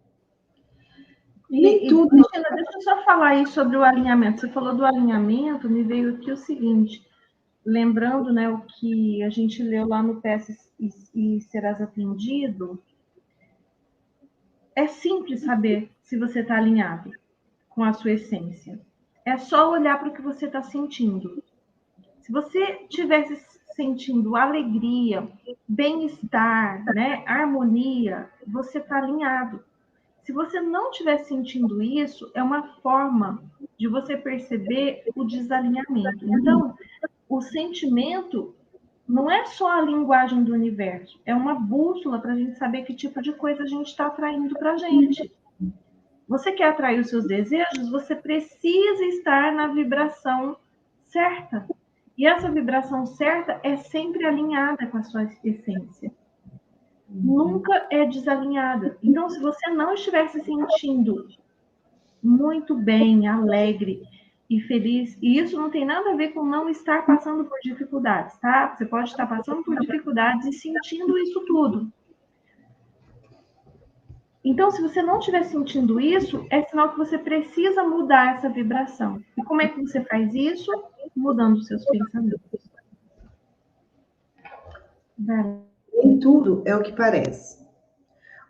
Nem tudo. Cristina, deixa eu só falar aí sobre o alinhamento. Você falou do alinhamento, me veio aqui o seguinte, lembrando, né, o que a gente leu lá no Peça e Serás Atendido, é simples saber se você está alinhado com a sua essência. É só olhar para o que você está sentindo. Se você estivesse sentindo alegria, bem-estar, né, harmonia, você está alinhado. Se você não estiver sentindo isso, é uma forma de você perceber o desalinhamento. Então, o sentimento não é só a linguagem do universo, é uma bússola para a gente saber que tipo de coisa a gente está atraindo para a gente. Você quer atrair os seus desejos, você precisa estar na vibração certa. E essa vibração certa é sempre alinhada com a sua essência. Nunca é desalinhada. Então, se você não estiver se sentindo muito bem, alegre e feliz, e isso não tem nada a ver com não estar passando por dificuldades, tá? Você pode estar passando por dificuldades e sentindo isso tudo. Então, se você não estiver sentindo isso, é sinal que você precisa mudar essa vibração. E como é que você faz isso? Mudando os seus pensamentos. Nem tudo é o que parece.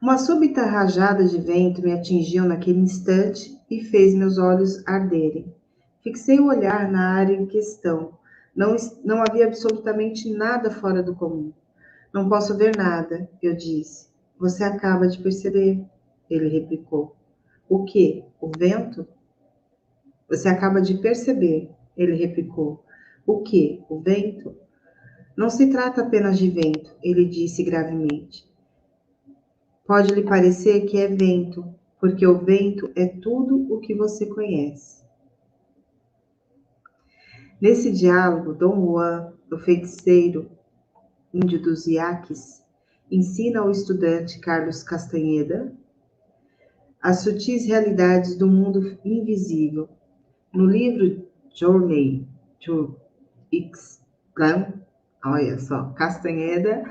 Uma súbita rajada de vento me atingiu naquele instante e fez meus olhos arderem. Fixei o olhar na área em questão. Não havia absolutamente nada fora do comum. Não posso ver nada, eu disse. Você acaba de perceber, ele replicou. O quê? O vento? Você acaba de perceber, ele replicou. O quê? O vento? Não se trata apenas de vento, ele disse gravemente. Pode lhe parecer que é vento, porque o vento é tudo o que você conhece. Nesse diálogo, Dom Juan, o feiticeiro índio dos Yaquis, ensina ao estudante Carlos Castanheda as sutis realidades do mundo invisível. No livro Journey to Ixtlan, olha só, Castanheda,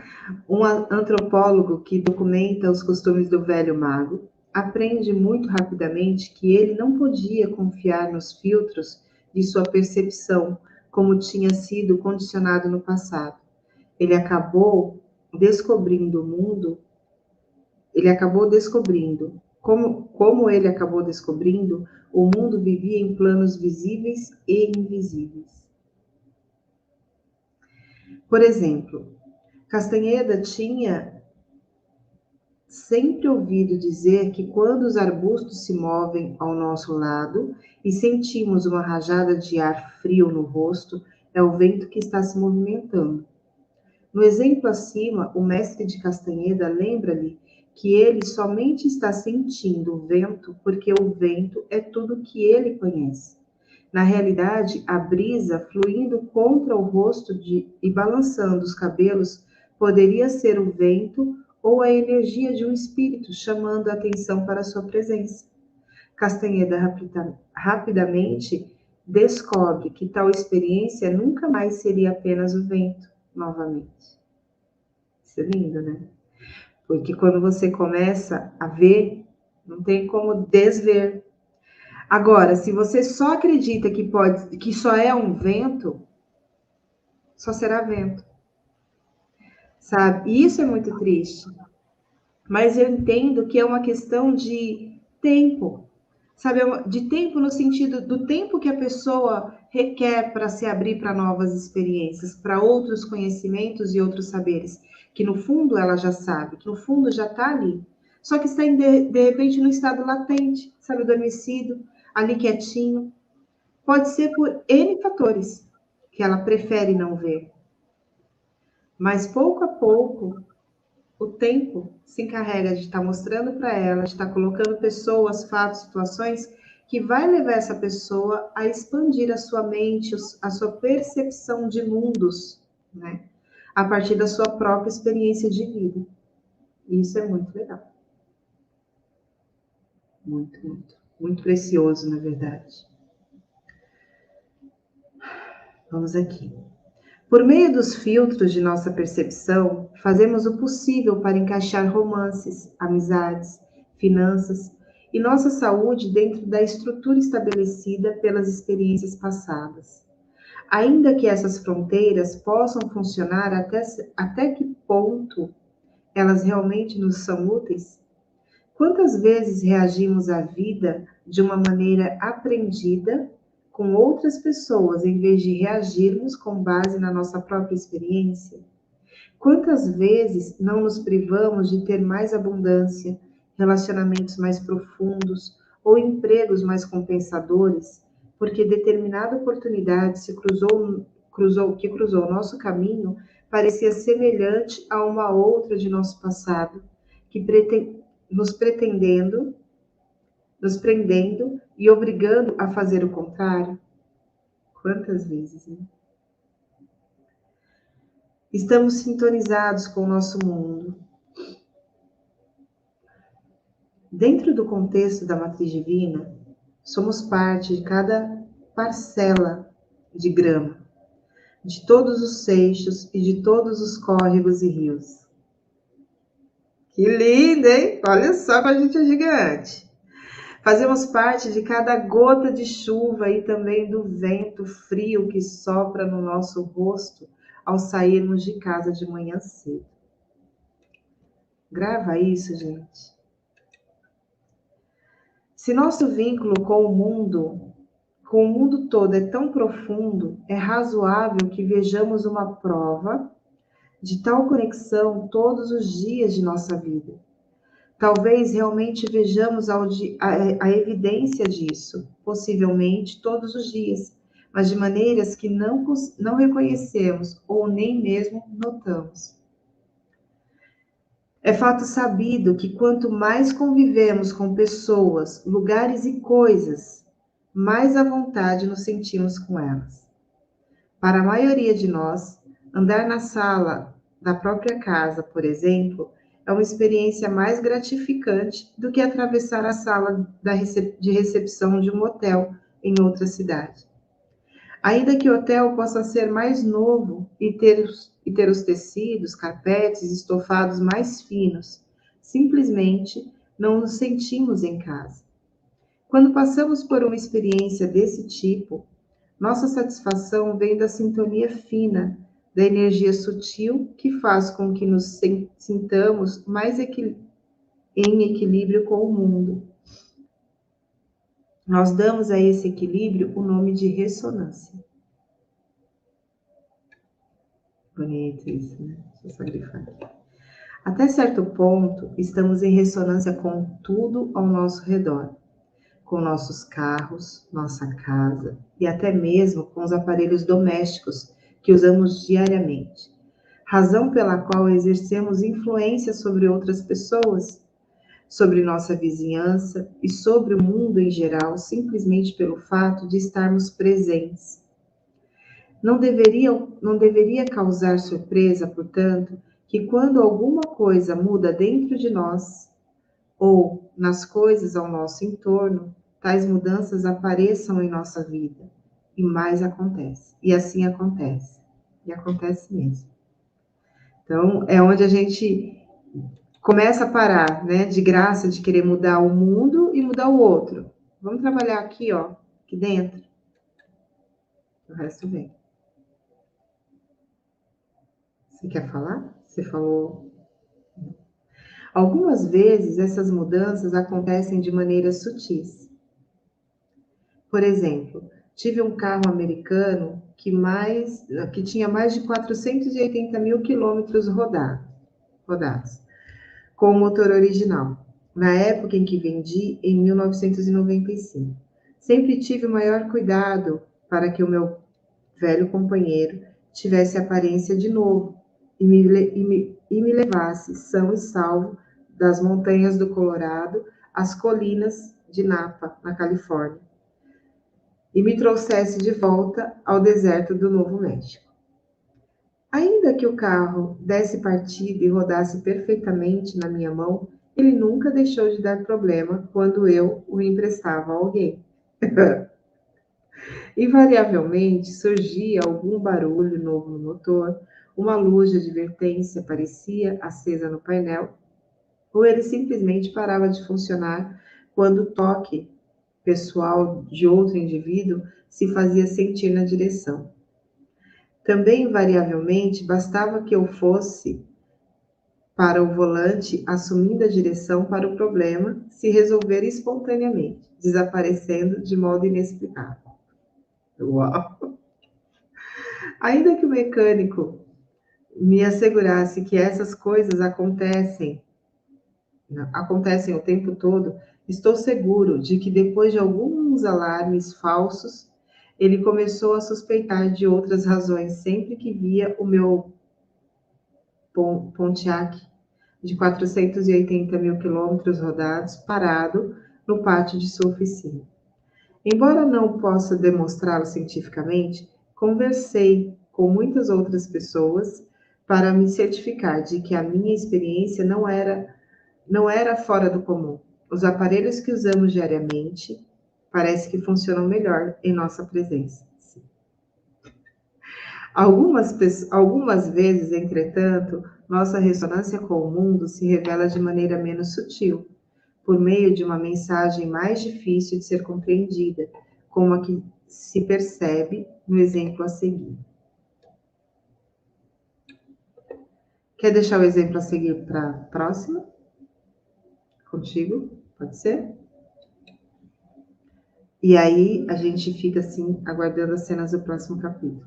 um antropólogo que documenta os costumes do velho mago, aprende muito rapidamente que ele não podia confiar nos filtros de sua percepção, como tinha sido condicionado no passado. Ele acabou descobrindo o mundo, como ele acabou descobrindo, o mundo vivia em planos visíveis e invisíveis. Por exemplo, Castanheda tinha sempre ouvido dizer que quando os arbustos se movem ao nosso lado e sentimos uma rajada de ar frio no rosto, é o vento que está se movimentando. No exemplo acima, o mestre de Castanheda lembra-lhe que ele somente está sentindo o vento porque o vento é tudo que ele conhece. Na realidade, a brisa fluindo contra o rosto e balançando os cabelos poderia ser o vento ou a energia de um espírito chamando a atenção para a sua presença. Castanheda rapidamente descobre que tal experiência nunca mais seria apenas o vento, novamente. Isso é lindo, né? Porque quando você começa a ver, não tem como desver. Agora, se você só acredita que só é um vento, só será vento. Sabe? E isso é muito triste. Mas eu entendo que é uma questão de tempo. Sabe, de tempo no sentido do tempo que a pessoa requer para se abrir para novas experiências, para outros conhecimentos e outros saberes, que no fundo ela já sabe, que no fundo já está ali. Só que está de repente no estado latente, sabe, adormecido, ali quietinho. Pode ser por N fatores que ela prefere não ver. Mas pouco a pouco, o tempo se encarrega de estar mostrando para ela, de estar colocando pessoas, fatos, situações que vai levar essa pessoa a expandir a sua mente, a sua percepção de mundos, né? A partir da sua própria experiência de vida. E isso é muito legal. Muito, muito. Muito precioso, na verdade. Vamos aqui. Por meio dos filtros de nossa percepção, fazemos o possível para encaixar romances, amizades, finanças e nossa saúde dentro da estrutura estabelecida pelas experiências passadas. Ainda que essas fronteiras possam funcionar até que ponto elas realmente nos são úteis? Quantas vezes reagimos à vida de uma maneira aprendida com outras pessoas, em vez de reagirmos com base na nossa própria experiência? Quantas vezes não nos privamos de ter mais abundância, relacionamentos mais profundos ou empregos mais compensadores, porque determinada oportunidade que cruzou o nosso caminho parecia semelhante a uma outra de nosso passado, que nos prendendo e obrigando a fazer o contrário? Quantas vezes, né? Estamos sintonizados com o nosso mundo. Dentro do contexto da matriz divina, somos parte de cada parcela de grama, de todos os seixos e de todos os córregos e rios. Que lindo, hein? Olha só como a gente é gigante. Fazemos parte de cada gota de chuva e também do vento frio que sopra no nosso rosto ao sairmos de casa de manhã cedo. Grava isso, gente. Se nosso vínculo com o mundo todo é tão profundo, é razoável que vejamos uma prova de tal conexão todos os dias de nossa vida. Talvez realmente vejamos a evidência disso, possivelmente todos os dias, mas de maneiras que não reconhecemos ou nem mesmo notamos. É fato sabido que quanto mais convivemos com pessoas, lugares e coisas, mais à vontade nos sentimos com elas. Para a maioria de nós, andar na sala da própria casa, por exemplo, é uma experiência mais gratificante do que atravessar a sala de recepção de um hotel em outra cidade. Ainda que o hotel possa ser mais novo e ter os tecidos, carpetes, estofados mais finos, simplesmente não nos sentimos em casa. Quando passamos por uma experiência desse tipo, nossa satisfação vem da sintonia fina, da energia sutil que faz com que nos sintamos mais em equilíbrio com o mundo. Nós damos a esse equilíbrio o nome de ressonância. Bonito isso, né? Deixa eu só grifar aqui. Até certo ponto, estamos em ressonância com tudo ao nosso redor, com nossos carros, nossa casa e até mesmo com os aparelhos domésticos que usamos diariamente, razão pela qual exercemos influência sobre outras pessoas, sobre nossa vizinhança e sobre o mundo em geral, simplesmente pelo fato de estarmos presentes. Não deveria causar surpresa, portanto, que quando alguma coisa muda dentro de nós ou nas coisas ao nosso entorno, tais mudanças apareçam em nossa vida. E mais acontece. E assim acontece. E acontece mesmo. Então, é onde a gente começa a parar, né? De graça, de querer mudar o mundo e mudar o outro. Vamos trabalhar aqui, ó. Aqui dentro. O resto vem. Você quer falar? Você falou. Algumas vezes essas mudanças acontecem de maneiras sutis. Por exemplo, tive um carro americano que tinha mais de 480 mil quilômetros rodados, com o motor original, na época em que vendi, em 1995. Sempre tive o maior cuidado para que o meu velho companheiro tivesse aparência de novo, me levasse são e salvo das montanhas do Colorado às colinas de Napa, na Califórnia, e me trouxesse de volta ao deserto do Novo México. Ainda que o carro desse partida e rodasse perfeitamente na minha mão, ele nunca deixou de dar problema quando eu o emprestava a alguém. Invariavelmente surgia algum barulho novo no motor, uma luz de advertência aparecia acesa no painel, ou ele simplesmente parava de funcionar quando o toque pessoal de outro indivíduo se fazia sentir na direção. Também, invariavelmente, bastava que eu fosse para o volante, assumindo a direção para o problema se resolver espontaneamente, desaparecendo de modo inexplicável. Uau! Ainda que o mecânico me assegurasse que essas coisas acontecem o tempo todo, estou seguro de que depois de alguns alarmes falsos, ele começou a suspeitar de outras razões sempre que via o meu Pontiac de 480 mil quilômetros rodados parado no pátio de sua oficina. Embora não possa demonstrá-lo cientificamente, conversei com muitas outras pessoas para me certificar de que a minha experiência não era fora do comum. Os aparelhos que usamos diariamente parece que funcionam melhor em nossa presença. Algumas vezes, entretanto, nossa ressonância com o mundo se revela de maneira menos sutil, por meio de uma mensagem mais difícil de ser compreendida, como a que se percebe no exemplo a seguir. Quer deixar o exemplo a seguir para a próxima? Contigo? Pode ser? E aí a gente fica assim, aguardando as cenas do próximo capítulo.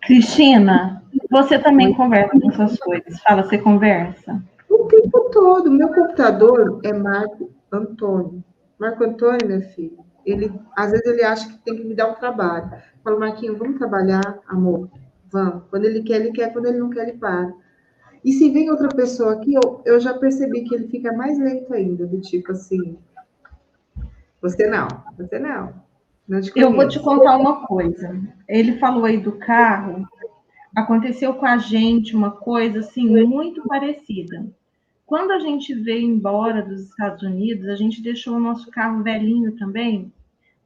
Cristina, você também conversa com essas coisas? Fala, você conversa? O tempo todo. Meu computador é Marco Antônio. Marco Antônio, meu filho, às vezes ele acha que tem que me dar um trabalho. Eu falo, Marquinhos, vamos trabalhar, amor? Vamos. Quando ele quer, ele quer. Quando ele não quer, ele para. E se vem outra pessoa aqui, eu já percebi que ele fica mais lento ainda, do tipo assim, você não. Não te conheço. Eu vou te contar uma coisa. Ele falou aí do carro. Aconteceu com a gente uma coisa assim muito parecida. Quando a gente veio embora dos Estados Unidos, a gente deixou o nosso carro velhinho também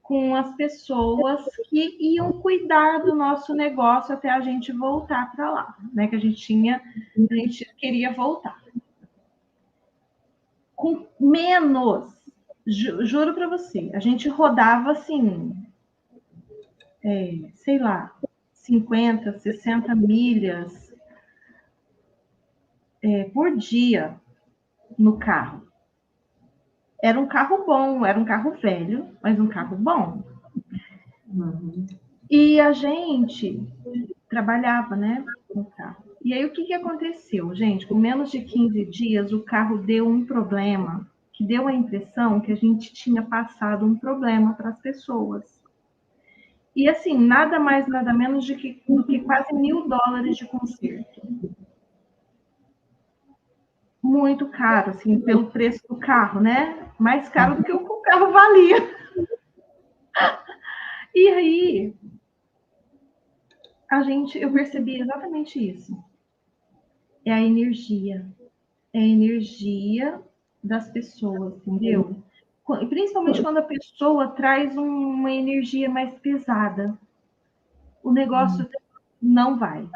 com as pessoas que iam cuidar do nosso negócio até a gente voltar para lá, né? Que a gente queria voltar. Com menos, juro para você, a gente rodava assim, sei lá, 50, 60 milhas por dia no carro. Era um carro bom, era um carro velho, mas um carro bom. E a gente trabalhava, né, com o carro. E aí o que aconteceu, gente? Com menos de 15 dias, o carro deu um problema, que deu a impressão que a gente tinha passado um problema para as pessoas. E assim, nada mais, nada menos do que quase $1.000 de conserto. Muito caro, assim, pelo preço do carro, né? Mais caro do que o que o carro valia. E aí, eu percebi exatamente isso. É a energia. É a energia das pessoas, entendeu? Principalmente quando a pessoa traz uma energia mais pesada. O negócio não vai,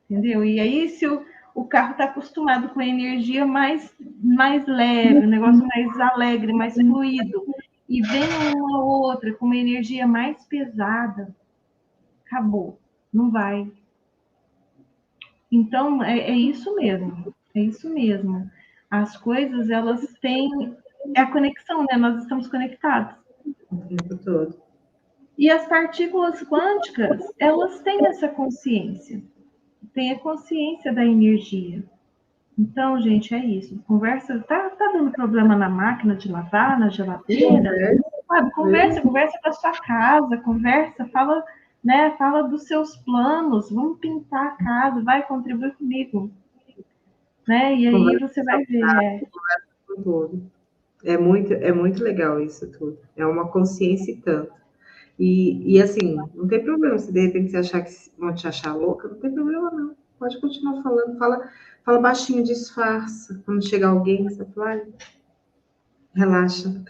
entendeu? E aí, se o carro está acostumado com a energia mais leve, um negócio mais alegre, mais fluido, e vem uma outra com uma energia mais pesada, acabou, não vai. Então, é isso mesmo. As coisas, elas têm a conexão, né? Nós estamos conectados. O tempo todo. E as partículas quânticas, elas têm essa consciência. Tem a consciência da energia. Então, gente, é isso. Conversa, tá dando problema na máquina de lavar, na geladeira? Sabe? Conversa com a sua casa, fala né? Fala dos seus planos, vamos pintar a casa, vai contribuir comigo, né? E aí Conversa você vai ver. com tudo. É muito legal isso tudo. É uma consciência e tanto. E assim, não tem problema se de repente você achar que vão te achar louca, não tem problema não. Pode continuar falando, fala baixinho, disfarça. Quando chegar alguém, você fala, "Ai, relaxa."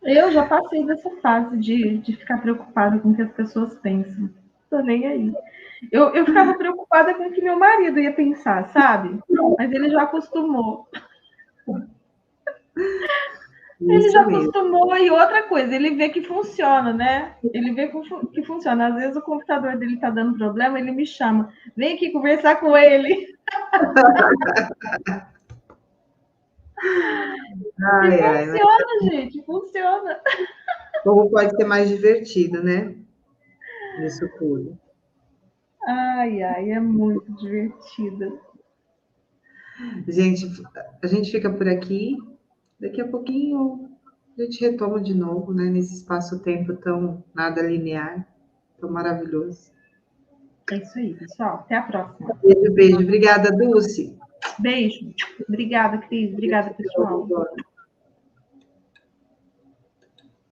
Eu já passei dessa fase de ficar preocupada com o que as pessoas pensam. Tô nem aí. Eu ficava preocupada com o que meu marido ia pensar, sabe? Mas ele já acostumou. Ele já Isso mesmo. acostumou. E outra coisa, ele vê que funciona, né? Ele vê que funciona. Às vezes o computador dele tá dando problema, ele me chama. Vem aqui conversar com ele. E Ai, ai, mas funciona, gente, funciona. como pode ser mais divertido, né? Isso tudo. Ai, ai, é muito divertido. Gente, a gente fica por aqui. Daqui a pouquinho a gente retoma de novo, né? Nesse espaço-tempo tão nada linear, tão maravilhoso. É isso aí, pessoal. Até a próxima. Beijo, beijo. Obrigada, Dulce. Beijo. Obrigada, Cris. Obrigada, pessoal.